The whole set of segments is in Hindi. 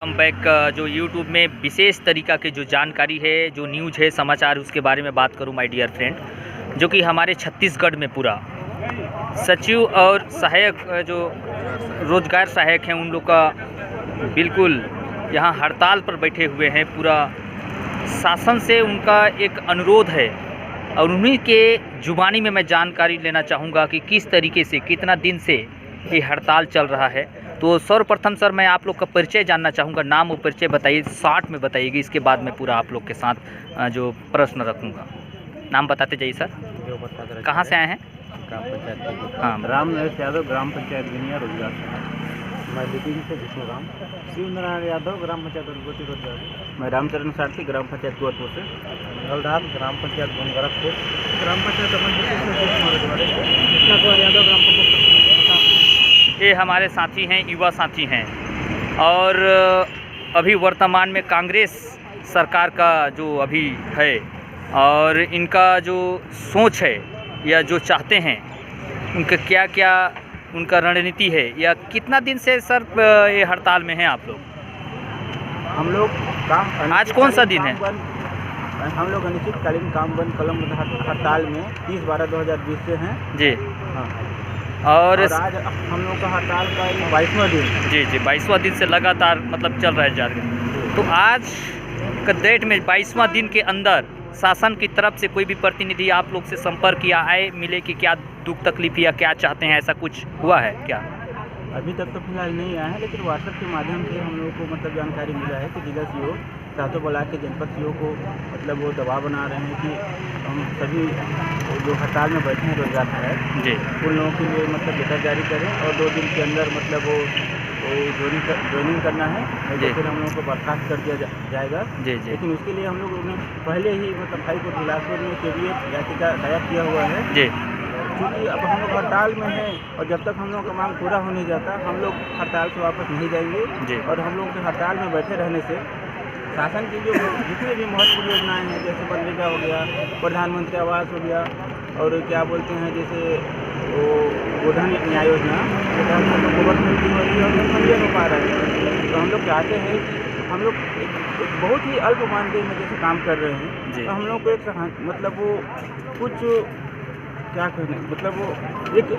हम बैक जो यूट्यूब में विशेष तरीक़ा की जो जानकारी है, जो न्यूज़ है, समाचार, उसके बारे में बात करूं माय डियर फ्रेंड, जो कि हमारे छत्तीसगढ़ में पूरा सचिव और सहायक जो रोजगार सहायक हैं उन लोग का बिल्कुल यहाँ हड़ताल पर बैठे हुए हैं। पूरा शासन से उनका एक अनुरोध है और उन्हीं के जुबानी में मैं जानकारी लेना चाहूँगा कि किस तरीके से कितना दिन से ये हड़ताल चल रहा है। तो सर्वप्रथम सर मैं आप लोग का परिचय जानना चाहूँगा, नाम और परिचय बताइए, शॉर्ट में बताइएगी, इसके बाद मैं पूरा आप लोग के साथ जो प्रश्न रखूँगा। नाम बताते जाइए सर। कहाँ से आए हैं? ग्राम पंचायत। हाँ, राम नरेश यादव, ग्राम पंचायत गिनिया रोजगार। मैं लिपिंग से विष्णु राम। शिव नारायण यादव, ग्राम पंचायत अनुभूति रोजगार। मैं रामचरण सारथी, ग्राम पंचायत गोरपुर से। हलदार, ग्राम पंचायत गोरखपुर। ग्राम पंचायत कृष्णा कुमार यादव, ग्राम पंचायत। ये हमारे साथी हैं, युवा साथी हैं और अभी वर्तमान में कांग्रेस सरकार का जो अभी है और इनका जो सोच है या जो चाहते हैं उनका क्या क्या उनका रणनीति है, या कितना दिन से सर ये हड़ताल में हैं आप लोग? हम लोग आज कौन सा दिन है? हम लोग अनिश्चितकालीन काम बंद कलम हड़ताल में 30/12/2020 से हैं जी। हाँ। और आज हम लोग का हड़ताल का 22वां दिन है। जी जी, 22वां दिन से लगातार मतलब चल रहा है जा रहा। तो आज का डेट में 22वां दिन के अंदर शासन की तरफ से कोई भी प्रतिनिधि आप लोग से संपर्क या आए मिले कि क्या दुख तकलीफ या क्या चाहते हैं, ऐसा कुछ हुआ है क्या? अभी तक तो फिलहाल नहीं आया है, लेकिन व्हाट्सएप के माध्यम से हम लोग को मतलब जानकारी मिला है कि जिला सीओ सातों ब्लॉक के जनपद सीओ को मतलब वो दबाव बना रहे हैं कि हम सभी जो हड़ताल में बैठे हैं रोजगार सहायक जी उन लोगों के लिए मतलब लेटर जारी करें और 2 दिन के अंदर मतलब वो ज्वाइनिंग करना है, तो फिर हम लोगों को बर्खास्त कर दिया जाएगा। जी जी लेकिन उसके लिए हम लोगों ने पहले ही मतलब हाईकोर्ट बिलासपुर में केवीएट याचिका दायर किया हुआ है जी। क्योंकि अब हम लोग हड़ताल में हैं और जब तक हम लोग का मांग पूरा हो नहीं जाता हम लोग हड़ताल से वापस नहीं जाएंगे। और हम लोग के हड़ताल में बैठे रहने से शासन की जो जितनी भी महत्वपूर्ण योजनाएं हैं, जैसे मनरेगा हो गया, प्रधानमंत्री आवास हो गया और क्या बोलते हैं जैसे वो गोधन न्याय योजना, गवर्नमेंट की हो रही है और नहीं हो पा रहा है। तो हम लोग चाहते हैं कि हम लोग एक बहुत ही अल्प मानदेय में जैसे काम कर रहे हैं, तो हम लोग को एक मतलब वो कुछ क्या कहने मतलब वो एक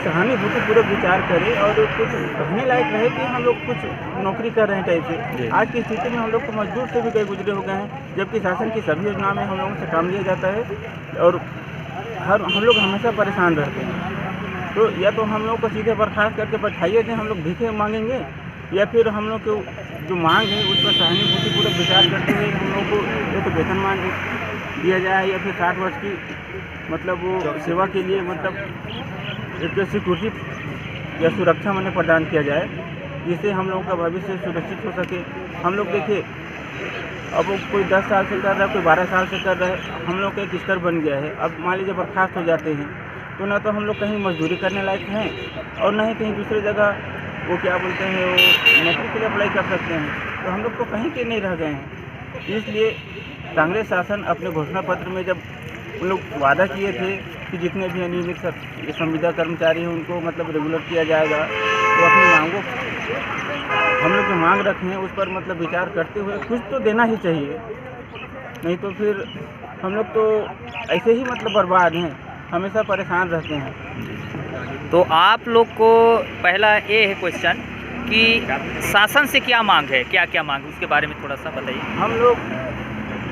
सहानुभूतिपूर्वक विचार करें और कुछ कहने लायक रहे कि हम लोग कुछ नौकरी कर रहे हैं टाइप से। आज की स्थिति में हम लोग को मजदूर से भी गए गुजरे हो गए हैं, जबकि शासन की सभी योजनाओं में हम लोगों से काम लिया जाता है और हम लोग हमेशा परेशान रहते हैं। तो या तो हम लोग को सीधे बर्खास्त करके बैठाइए थे, हम लोग भीखे मांगेंगे, या फिर हम लोग को जो मांग है उस पर सहानुभूतिपूर्वक विचार करते हुए हम लोग को या तो वेतनमान दिया जाए या फिर 60 वर्ष की मतलब वो सेवा के लिए मतलब एक सिक्योरिटी या सुरक्षा मैंने प्रदान किया जाए, जिससे हम लोगों का भविष्य सुरक्षित हो सके। हम लोग देखिए अब वो कोई 10 साल से कर रहा है, कोई 12 साल से कर रहा है, हम लोग का एक स्तर बन गया है। अब मान लीजिए बर्खास्त हो जाते हैं तो ना तो हम लोग कहीं मजदूरी करने लायक हैं और ना ही कहीं दूसरी जगह वो क्या बोलते हैं वो नौकरी के लिए अप्लाई कर सकते हैं। तो हम लोग तो कहीं के नहीं रह गए हैं। इसलिए कांग्रेस शासन अपने घोषणा पत्र में जब उन लोग वादा किए थे कि जितने भी अनियमित संविदा कर्मचारी हैं उनको मतलब रेगुलर किया जाएगा, तो अपनी मांगों हम लोग जो मांग रखे हैं उस पर मतलब विचार करते हुए कुछ तो देना ही चाहिए, नहीं तो फिर हम लोग तो ऐसे ही मतलब बर्बाद हैं, हमेशा परेशान रहते हैं। तो आप लोग को पहला ये है क्वेश्चन कि शासन से क्या मांग है, क्या क्या मांग, उसके बारे में थोड़ा सा बताइए। हम लोग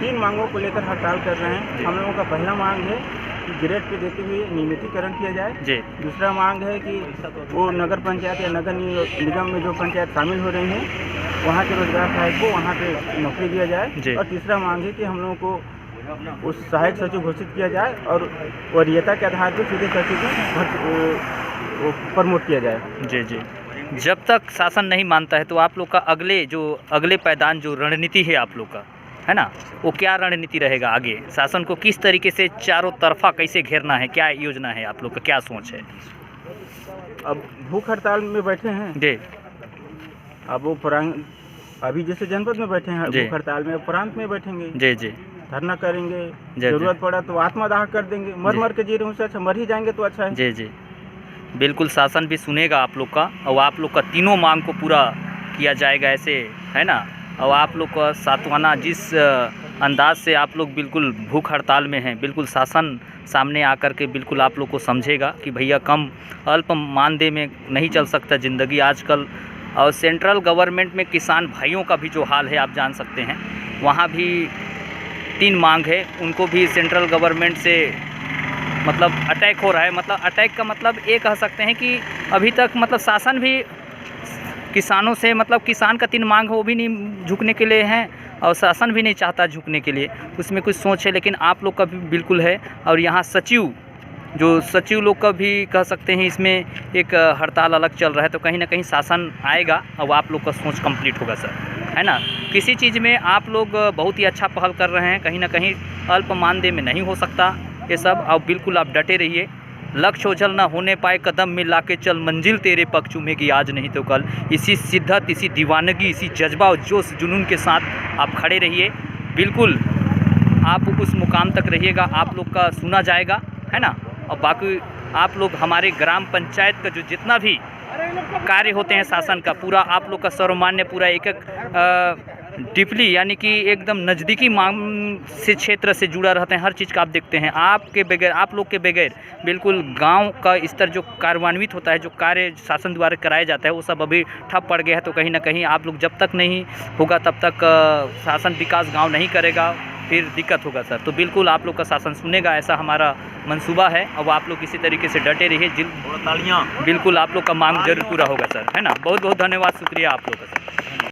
3 मांगों को लेकर हड़ताल कर रहे हैं। हम लोगों का पहला मांग है कि ग्रेड पे देते हुए नियमितीकरण किया जाए जी। दूसरा मांग है कि वो नगर पंचायत या नगर निगम में जो पंचायत शामिल हो रही हैं वहाँ के रोजगार सहायक को वहाँ पे नौकरी दिया जाए। और तीसरा मांग है कि हम लोगों को उस सहायक सचिव घोषित किया जाए और वरीयता के आधार पर सीधे सचिव को प्रमोट किया जाए। जी जी। जब तक शासन नहीं मानता है तो आप लोग का अगले पैदान जो रणनीति है आप लोग का है ना, वो क्या रणनीति रहेगा आगे? शासन को किस तरीके से चारों तरफा कैसे घेरना है, क्या योजना है आप लोग का, क्या सोच है? अब भूख हड़ताल में बैठे हैं जी। अब वो अभी जैसे जनपद में बैठे हैं भूख हड़ताल में, प्रांत में बैठेंगे जी जी, धरना करेंगे, जरूरत पड़ा तो आत्मदाह कर देंगे। मर के जी रहे उससे अच्छा मर ही जाएंगे तो अच्छा है जी जी। बिल्कुल शासन भी सुनेगा आप लोग का और आप लोग का तीनों मांग को पूरा किया जाएगा ऐसे, है ना। और आप लोग का सातवाना जिस अंदाज से आप लोग बिल्कुल भूख हड़ताल में हैं, बिल्कुल शासन सामने आकर के बिल्कुल आप लोग को समझेगा कि भैया कम अल्प मानदेय में नहीं चल सकता ज़िंदगी आजकल। और सेंट्रल गवर्नमेंट में किसान भाइयों का भी जो हाल है आप जान सकते हैं, वहाँ भी 3 मांग है, उनको भी सेंट्रल गवर्नमेंट से मतलब अटैक हो रहा है। मतलब अटैक का मतलब ये कह सकते हैं कि अभी तक मतलब शासन भी किसानों से, मतलब किसान का 3 मांग है वो भी नहीं झुकने के लिए हैं और शासन भी नहीं चाहता झुकने के लिए, उसमें कुछ सोच है। लेकिन आप लोग का भी बिल्कुल है। और यहाँ सचिव लोग का भी कह सकते हैं इसमें एक हड़ताल अलग चल रहा है, तो कहीं ना कहीं शासन आएगा और आप लोग का सोच कंप्लीट होगा सर, है ना। किसी चीज़ में आप लोग बहुत ही अच्छा पहल कर रहे हैं, कहीं ना कहीं अल्प मानदेय में नहीं हो सकता ये सब। और बिल्कुल आप डटे रहिए, लक्ष्य ओझल ना होने पाए, कदम मिला के चल, मंजिल तेरे पग चूमेगी आज नहीं तो कल। इसी शिद्दत, इसी दीवानगी, इसी जज्बा और जोश जुनून के साथ आप खड़े रहिए, बिल्कुल आप उस मुकाम तक रहिएगा, आप लोग का सुना जाएगा, है ना। और बाकी आप लोग हमारे ग्राम पंचायत का जो जितना भी कार्य होते हैं शासन का, पूरा आप लोग का सर्वमान्य, पूरा एक डीपली यानी कि एकदम नज़दीकी मांग से क्षेत्र से जुड़ा रहते हैं, हर चीज़ का आप देखते हैं। आपके बगैर, आप लोग के बगैर बिल्कुल गांव का स्तर जो कार्यान्वित होता है, जो कार्य शासन द्वारा कराया जाता है, वो सब अभी ठप पड़ गया है। तो कहीं ना कहीं आप लोग जब तक नहीं होगा तब तक शासन विकास गाँव नहीं करेगा, फिर दिक्कत होगा सर। तो बिल्कुल आप लोग का शासन सुनेगा, ऐसा हमारा मंसूबा है। अब आप लोग इसी तरीके से डटे रहिए, तालियां, बिल्कुल आप लोग का मांग जरूर पूरा होगा सर, है ना। बहुत बहुत धन्यवाद, शुक्रिया आप लोग का सर।